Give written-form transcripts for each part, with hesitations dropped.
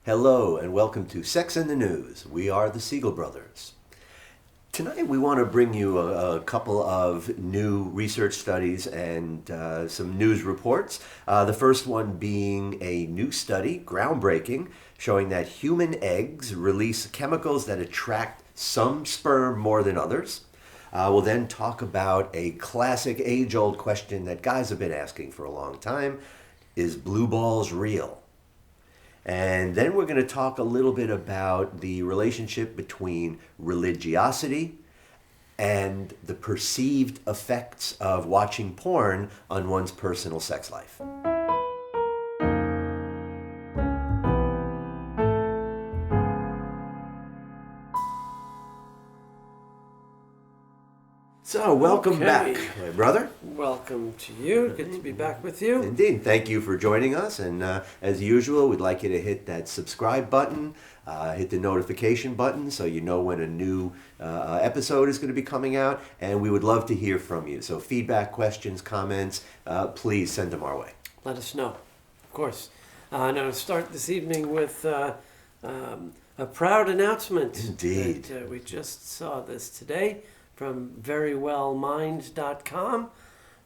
Hello and welcome to Sex in the News. We are the Siegel Brothers. Tonight we want to bring you a couple of new research studies and some news reports. The first one being a new study, groundbreaking, showing that human eggs release chemicals that attract some sperm more than others. We'll then talk about a classic age-old question that guys have been asking for a long time. Is blue balls real? And then we're going to talk a little bit about the relationship between religiosity and the perceived effects of watching porn on one's personal sex life. So, welcome back, my brother. Welcome to you. Good to be back with you. Indeed. Thank you for joining us. And as usual, we'd like you to hit that subscribe button, hit the notification button so you know when a new episode is going to be coming out. And we would love to hear from you. So feedback, questions, comments, please send them our way. Let us know, of course. Now, to start this evening with a proud announcement. Indeed. That, we just saw this today from verywellmind.com.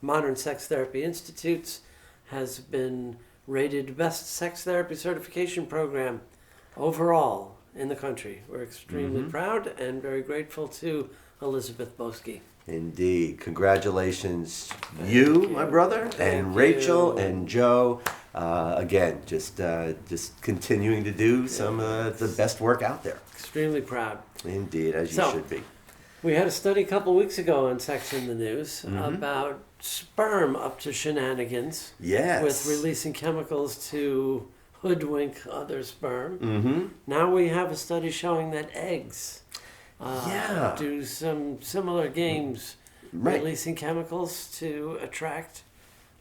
Modern Sex Therapy Institutes has been rated best sex therapy certification program overall in the country. We're extremely proud and very grateful to Elizabeth Boski. Indeed. Congratulations, you, my brother, and Rachel and Joe. Again, just continuing to do some of the best work out there. Extremely proud. Indeed, as you should be. We had a study a couple weeks ago on Sex in the News about sperm up to shenanigans. Yes. With releasing chemicals to hoodwink other sperm. Now we have a study showing that eggs do some similar games, releasing chemicals to attract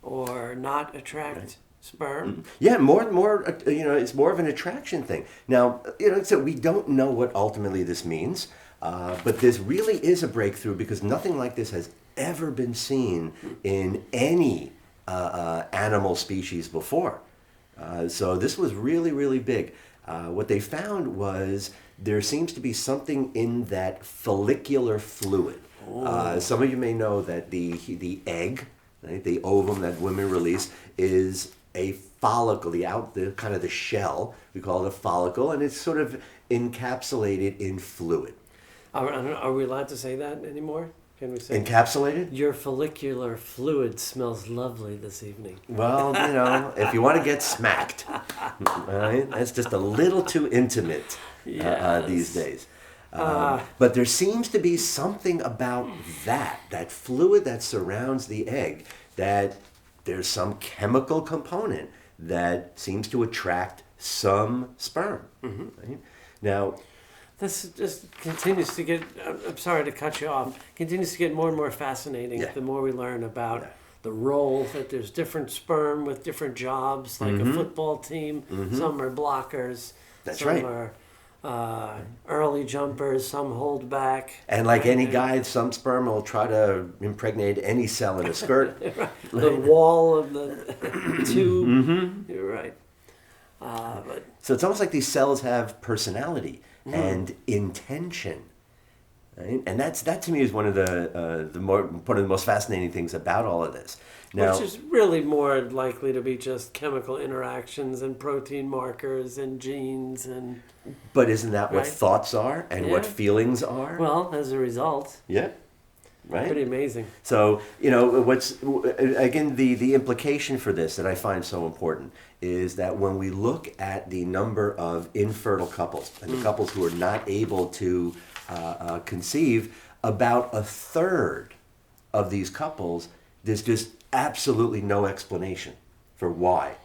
or not attract sperm. Yeah, more. It's more of an attraction thing. Now, so we don't know what ultimately this means. But this really is a breakthrough because nothing like this has ever been seen in any animal species before. So this was really, really big. What they found was there seems to be something in that follicular fluid. Some of you may know that the egg, right, the ovum that women release, is a follicle, kind of the shell. We call it a follicle, and it's sort of encapsulated in fluid. Are we allowed to say that anymore? Can we say encapsulated? Your follicular fluid smells lovely this evening. Well, if you want to get smacked, right? That's just a little too intimate these days. But there seems to be something about that fluid that surrounds the egg, that there's some chemical component that seems to attract some sperm. Right? Now, this just continues to get, I'm sorry to cut you off, continues to get more and more fascinating the more we learn about the role that there's different sperm with different jobs, like a football team. Some are blockers. Some are early jumpers, some hold back. And like any guy, some sperm will try to impregnate any cell in a skirt. The wall of the tube. You're right. So it's almost like these cells have personality and intention, right? And that to me is one of the most fascinating things about all of this. Now, which is really more likely to be just chemical interactions and protein markers and genes and. But isn't that what thoughts are and what feelings are? Well, as a result. Yeah. Right? Pretty amazing. So, the implication for this that I find so important is that when we look at the number of infertile couples and the couples who are not able to conceive, about a third of these couples, there's just absolutely no explanation for why.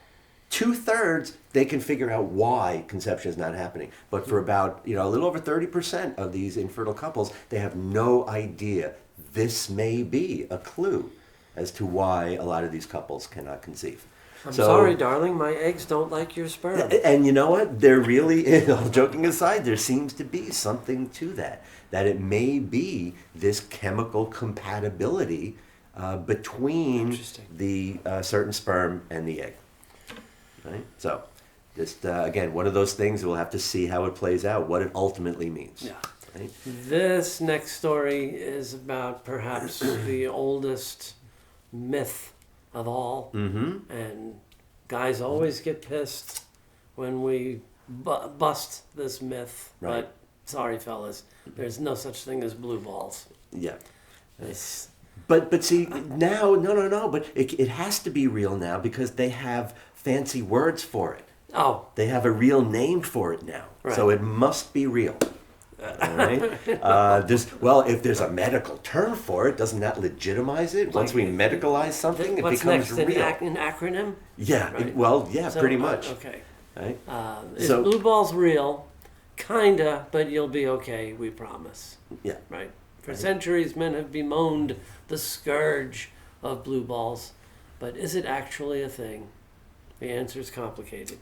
2/3, they can figure out why conception is not happening. But for about, a little over 30% of these infertile couples, they have no idea. This may be a clue as to why a lot of these couples cannot conceive. I'm sorry, darling, my eggs don't like your sperm. And you know what? There really is, all joking aside, there seems to be something to that it may be this chemical compatibility between the certain sperm and the egg. Right? So Just, again, one of those things we'll have to see how it plays out, what it ultimately means. Yeah. Right? This next story is about perhaps the oldest myth of all. Mm-hmm. And guys always get pissed when we bust this myth. Right. But sorry, fellas, there's no such thing as blue balls. Yeah. It's, But see, now, no, but it has to be real now because they have fancy words for it. oh, They have a real name for it now. Right. So it must be real. All right. If there's a medical term for it, doesn't that legitimize it? Once we medicalize something, it what's becomes next? real. An acronym? Yeah. Right. So, pretty much. Okay. Right. Is So- blue balls real? Kinda, but you'll be okay, we promise. Yeah. Right. For centuries, men have bemoaned the scourge of blue balls, but is it actually a thing? The answer is complicated.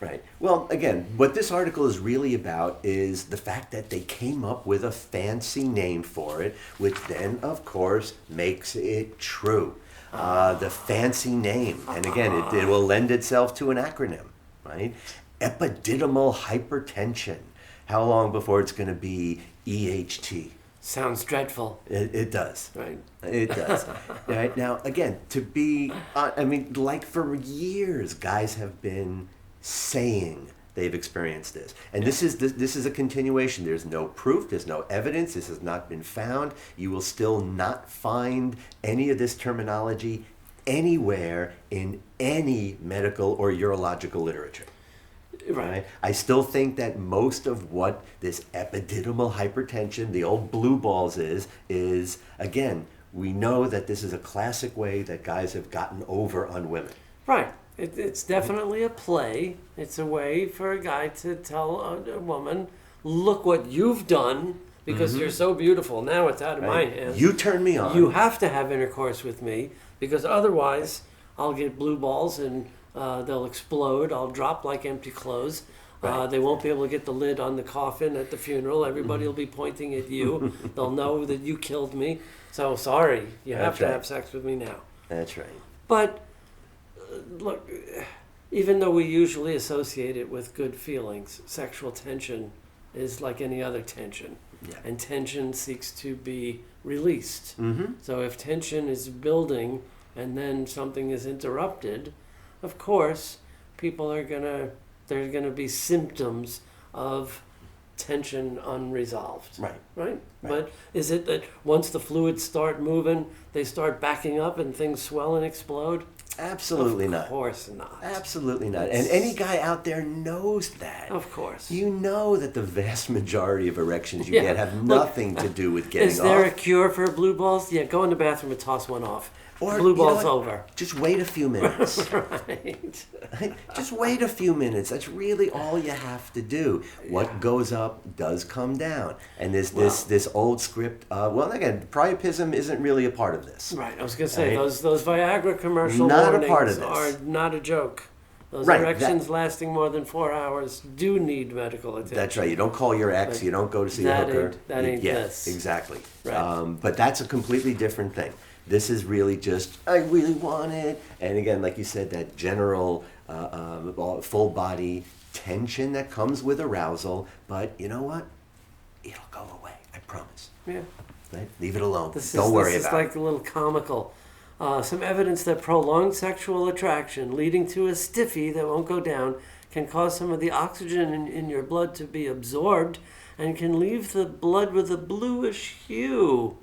Right. Well, again, what this article is really about is the fact that they came up with a fancy name for it, which then, of course, makes it true. The fancy name. And again, it will lend itself to an acronym, right? Epididymal hypertension. How long before it's going to be EHT? Sounds dreadful. It does. Right. It does. Right. Now, again, to be, like for years, guys have been saying they've experienced this. And this is a continuation. There's no proof. There's no evidence. This has not been found. You will still not find any of this terminology anywhere in any medical or urological literature. Right. I still think that most of what this epididymal hypertension, the old blue balls is again, we know that this is a classic way that guys have gotten over on women. Right. It's definitely a play. It's a way for a guy to tell a woman, look what you've done because you're so beautiful. Now it's out of my hands. You turn me on. You have to have intercourse with me because otherwise I'll get blue balls and they'll explode. I'll drop like empty clothes. They won't be able to get the lid on the coffin at the funeral. Everybody will be pointing at you. They'll know that you killed me. So sorry, you have to have sex with me now. That's right. But look, even though we usually associate it with good feelings, sexual tension is like any other tension. Yeah. And tension seeks to be released. Mm-hmm. So if tension is building and then something is interrupted, of course, there's gonna be symptoms of tension unresolved. Right? But is it that once the fluids start moving, they start backing up and things swell and explode? Absolutely not. Of course not. Absolutely not. And any guy out there knows that. Of course. You know that the vast majority of erections you get have nothing to do with getting off. Is there a cure for blue balls? Yeah, go in the bathroom and toss one off. Or, blue ball's over. Just wait a few minutes. Right. Just wait a few minutes. That's really all you have to do. What goes up does come down. And this old script, again, priapism isn't really a part of this. Right. I was going to say, those Viagra commercial not warnings a part of this. are not a joke. Those erections lasting more than 4 hours do need medical attention. That's right. You don't call your ex. But you don't go to see a hooker. That ain't this. this. Exactly. Right. But that's a completely different thing. This is really just, I really want it. And again, like you said, that general full body tension that comes with arousal. But you know what? It'll go away. I promise. Yeah. Right? Leave it alone. Don't worry about it. This is like a little comical. Some evidence that prolonged sexual attraction leading to a stiffy that won't go down can cause some of the oxygen in your blood to be absorbed and can leave the blood with a bluish hue.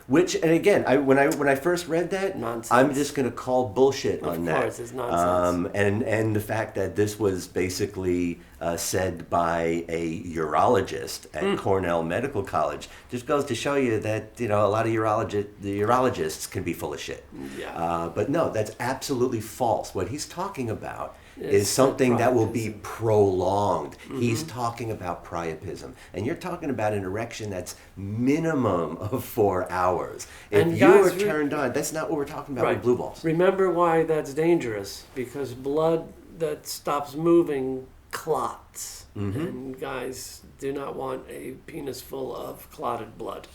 Which, and again, when I first read that, nonsense. I'm just going to call bullshit on that. Of course, it's nonsense. And the fact that this was basically said by a urologist at Cornell Medical College just goes to show you that a lot of urologists can be full of shit. Yeah. But no, that's absolutely false. What he's talking about is something that will be prolonged. He's talking about priapism. And you're talking about an erection that's minimum of 4 hours. If you were turned on, that's not what we're talking about with blue balls. Remember why that's dangerous. Because blood that stops moving clots. And guys do not want a penis full of clotted blood.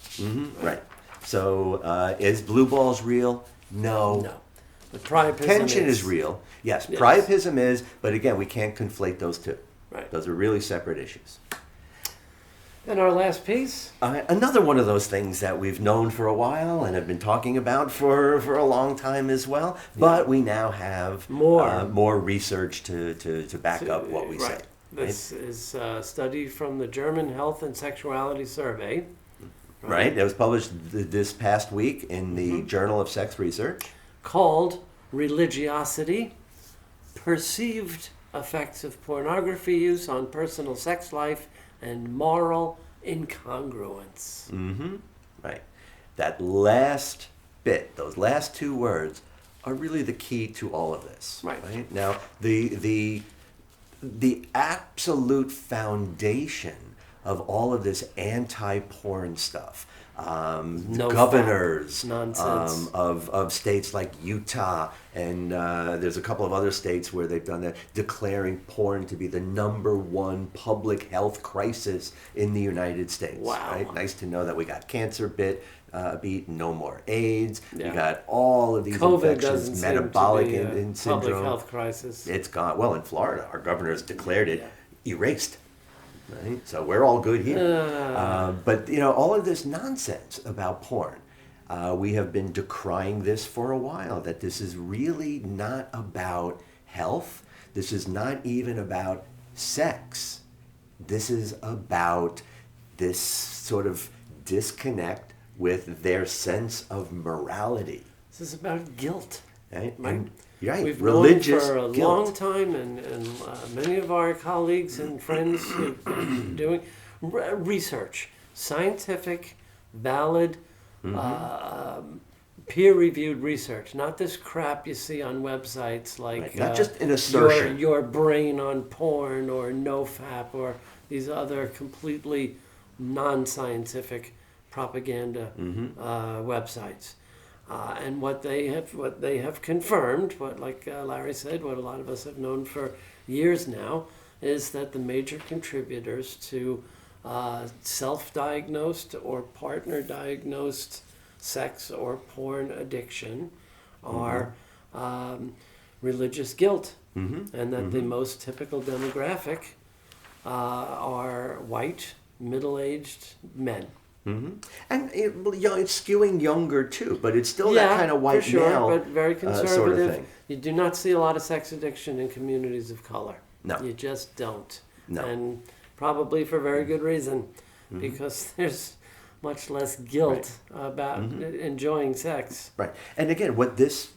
Right. So is blue balls real? No. The priapism tension is real. Yes, priapism is, but again, we can't conflate those two. Right. Those are really separate issues. And our last piece? Another one of those things that we've known for a while and have been talking about for a long time as well, but we now have more research to back up what we say. This is a study from the German Health and Sexuality Survey. Right. It was published this past week in the Journal of Sex Research. Called Religiosity, Perceived Effects of Pornography Use on Personal Sex Life and Moral Incongruence. Right. That last bit, those last two words, are really the key to all of this. Right? Now, the absolute foundation of all of this anti-porn stuff, governors of states like Utah, and there's a couple of other states where they've done that, declaring porn to be the #1 public health crisis in the United States. Wow. Right? Nice to know that we got cancer beat, no more AIDS. We got all of these COVID infections, metabolic syndrome. Public health crisis. It's gone. Well, in Florida, our governors declared it erased. Right? So we're all good here. But, all of this nonsense about porn, we have been decrying this for a while, that this is really not about health. This is not even about sex. This is about this sort of disconnect with their sense of morality. This is about guilt. Right? Right. We've religious known for a guilt. long time, and many of our colleagues and friends who've been doing research, scientific, valid, peer-reviewed research, not this crap you see on websites like not just an assertion. Your brain on porn or NoFap or these other completely non-scientific propaganda websites. And what they have confirmed, like Larry said, what a lot of us have known for years now, is that the major contributors to self-diagnosed or partner-diagnosed sex or porn addiction are religious guilt, and that the most typical demographic are white, middle-aged men. And it's skewing younger too, but it's still that kind of white for sure, male but very conservative. Sort of thing. You do not see a lot of sex addiction in communities of color. No. You just don't. No. And probably for very good reason, because there's much less guilt about enjoying sex. Right. And again, what this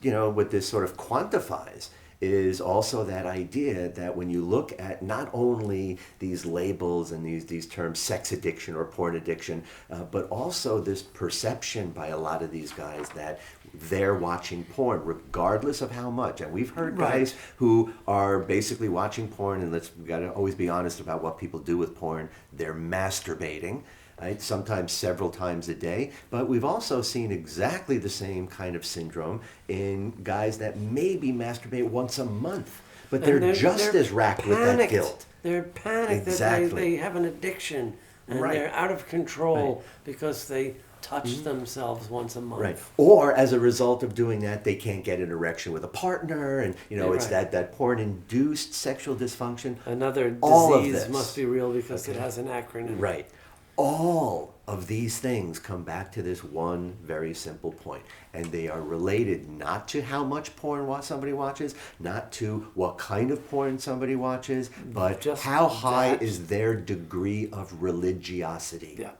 sort of quantifies is also that idea that when you look at not only these labels and these terms, sex addiction or porn addiction, but also this perception by a lot of these guys that they're watching porn regardless of how much. And we've heard guys who are basically watching porn, and we've got to always be honest about what people do with porn. They're masturbating. Right? Sometimes several times a day. But we've also seen exactly the same kind of syndrome in guys that maybe masturbate once a month, but they're just as racked with that guilt. They're panicked that they have an addiction, and they're out of control because they touch themselves once a month. Right. Or as a result of doing that, they can't get an erection with a partner, and it's that porn-induced sexual dysfunction. Another All disease must be real because it has an acronym. Right. All of these things come back to this one very simple point, and they are related not to how much porn somebody watches, not to what kind of porn somebody watches, but just how high is their degree of religiosity. Yeah.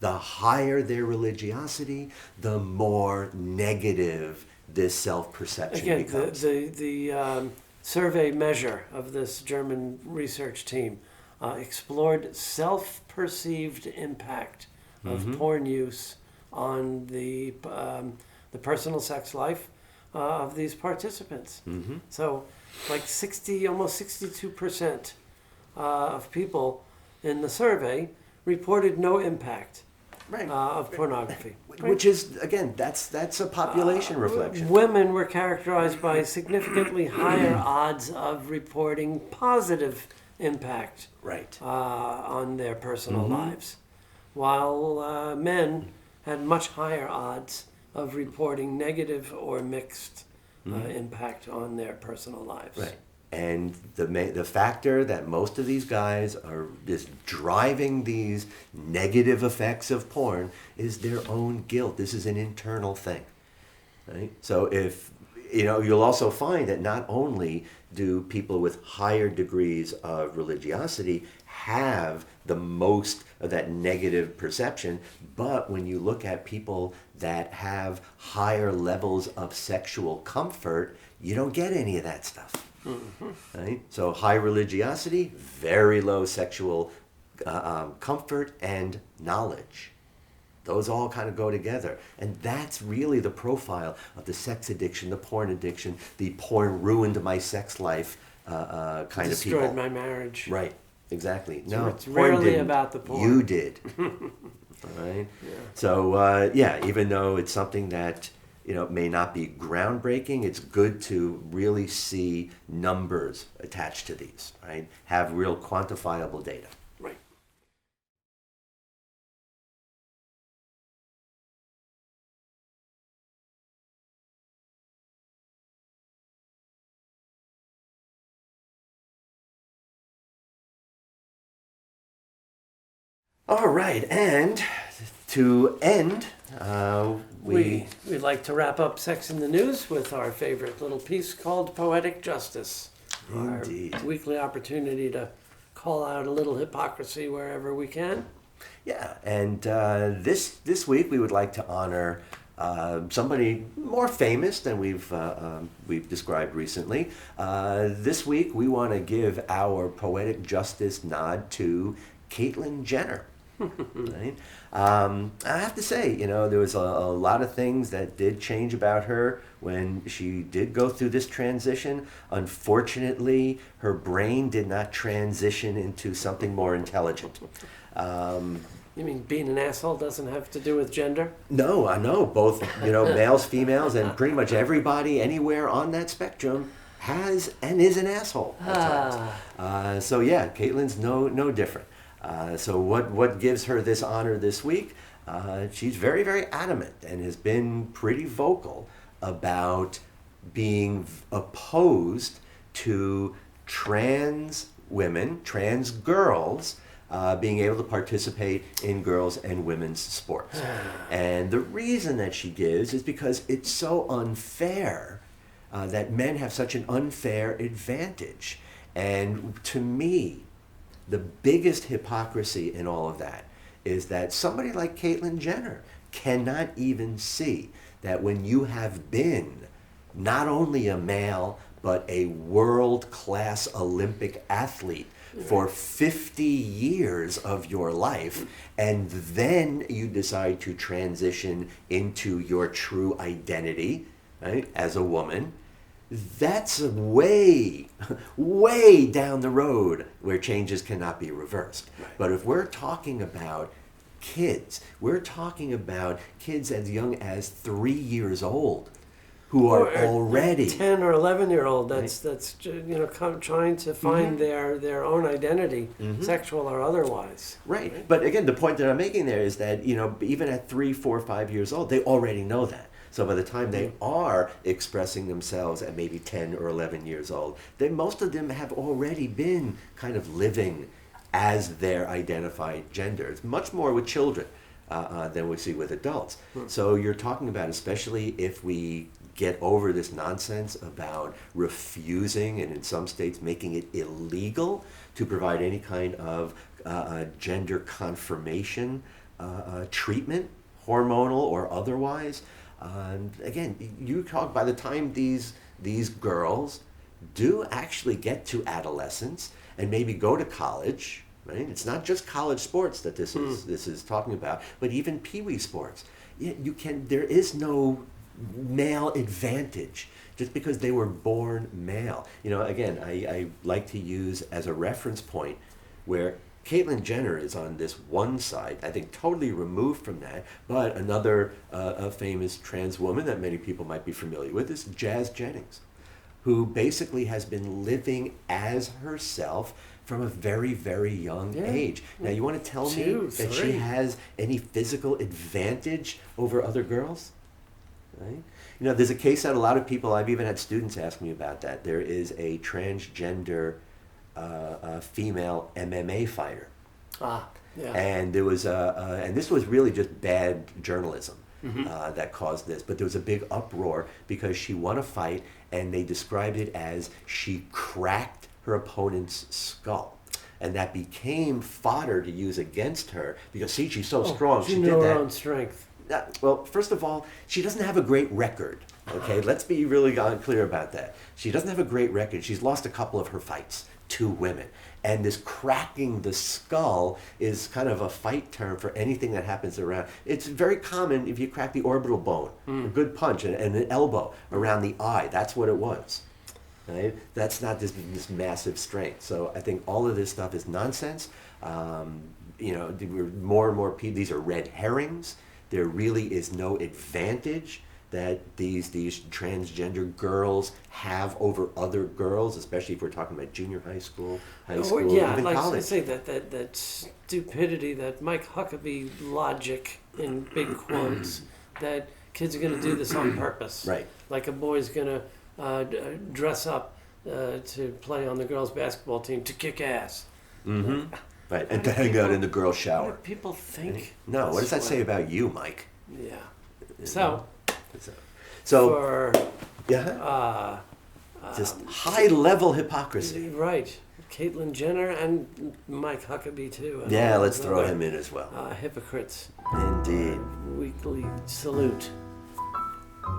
The higher their religiosity, the more negative this self-perception becomes. The survey measure of this German research team explored self-perceived impact of porn use on the personal sex life of these participants. So, like almost 62% of people in the survey reported no impact of pornography. Which is, again, that's a population reflection. Women were characterized by significantly higher odds of reporting positive impact on their personal lives, while men had much higher odds of reporting negative or mixed impact on their personal lives. Right. And the factor that most of these guys are just driving these negative effects of porn is their own guilt. This is an internal thing, right? So if, you'll also find that not only do people with higher degrees of religiosity have the most of that negative perception, but when you look at people that have higher levels of sexual comfort, you don't get any of that stuff. Right? So high religiosity, very low sexual comfort and knowledge. Those all kind of go together. And that's really the profile of the sex addiction, the porn addiction, the porn ruined my sex life kind of people. Destroyed my marriage. Right, exactly. So it's rarely about the porn. You did. Right? Yeah. So, even though it's something that may not be groundbreaking, it's good to really see numbers attached to these, right? Have real quantifiable data. Right. All right, and to end, we'd like to wrap up Sex in the News with our favorite little piece called Poetic Justice. Indeed. Our weekly opportunity to call out a little hypocrisy wherever we can. Yeah, and this week we would like to honor somebody more famous than we've described recently. This week we want to give our Poetic Justice nod to Caitlyn Jenner. Right? I have to say, there was a lot of things that did change about her when she did go through this transition. Unfortunately, her brain did not transition into something more intelligent. You mean being an asshole doesn't have to do with gender? No, I know. Both, males, females, and pretty much everybody anywhere on that spectrum has and is an asshole at times. So yeah, Caitlyn's no different. So what gives her this honor this week? She's very, very adamant and has been pretty vocal about being opposed to trans women, trans girls, being able to participate in girls' and women's sports. And the reason that she gives is because it's so unfair that men have such an unfair advantage. And to me, the biggest hypocrisy in all of that is that somebody like Caitlyn Jenner cannot even see that when you have been not only a male, but a world-class Olympic athlete for 50 years of your life, and then you decide to transition into your true identity, right, as a woman, that's way down the road where changes cannot be reversed. Right. But if we're talking about kids, we're talking about kids as young as 3 years old who are already 10 or 11-year-old that's trying to find their own identity, sexual or otherwise. Right. But again, the point that I'm making there is that even at 3, 4, 5 years old, they already know that. So by the time they are expressing themselves at maybe 10 or 11 years old, most of them have already been kind of living as their identified gender. It's much more with children than we see with adults. So you're talking about, especially if we get over this nonsense about refusing and in some states making it illegal to provide any kind of gender confirmation treatment, hormonal or otherwise. Again, you talk by the time these girls do actually get to adolescence and maybe go to college, right? It's not just college sports that this is talking about, but even peewee sports. There is no male advantage just because they were born male. Again, I like to use as a reference point where Caitlyn Jenner is on this one side, I think totally removed from that, but another famous trans woman that many people might be familiar with is Jazz Jennings, who basically has been living as herself from a very, very young age. Now, you want to tell me that she has any physical advantage over other girls? Right? You know, there's a case that a lot of people, I've even had students ask me about that. There is a transgender female MMA fighter. Yeah. And there was and this was really just bad journalism that caused this. But there was a big uproar because she won a fight, and they described it as she cracked her opponent's skull. And that became fodder to use against her because, see, she's so strong. She knew her own strength. Well, first of all, she doesn't have a great record. Okay, let's be really clear about that. She doesn't have a great record. She's lost a couple of her fights to women. And this cracking the skull is kind of a fight term for anything that happens around. It's very common if you crack the orbital bone, a good punch, and an elbow around the eye. That's what it was. Right? That's not this massive strength. So I think all of this stuff is nonsense. You know, more and more people, these are red herrings. There really is no advantage that these transgender girls have over other girls, especially if we're talking about junior high school, even like college. I say that stupidity, that Mike Huckabee logic in big quotes, that kids are going to do this on purpose. Right. Like a boy's going to dress up to play on the girls' basketball team to kick ass. Mm-hmm. Right, and to hang out in the girls' shower. What do people think? No, what does that say about you, Mike? Yeah. So just high-level hypocrisy. Right. Caitlyn Jenner and Mike Huckabee, too. Yeah, let's throw him in as well. Hypocrites. Indeed. Weekly salute.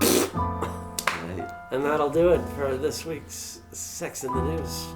Right. And that'll do it for this week's Sex in the News.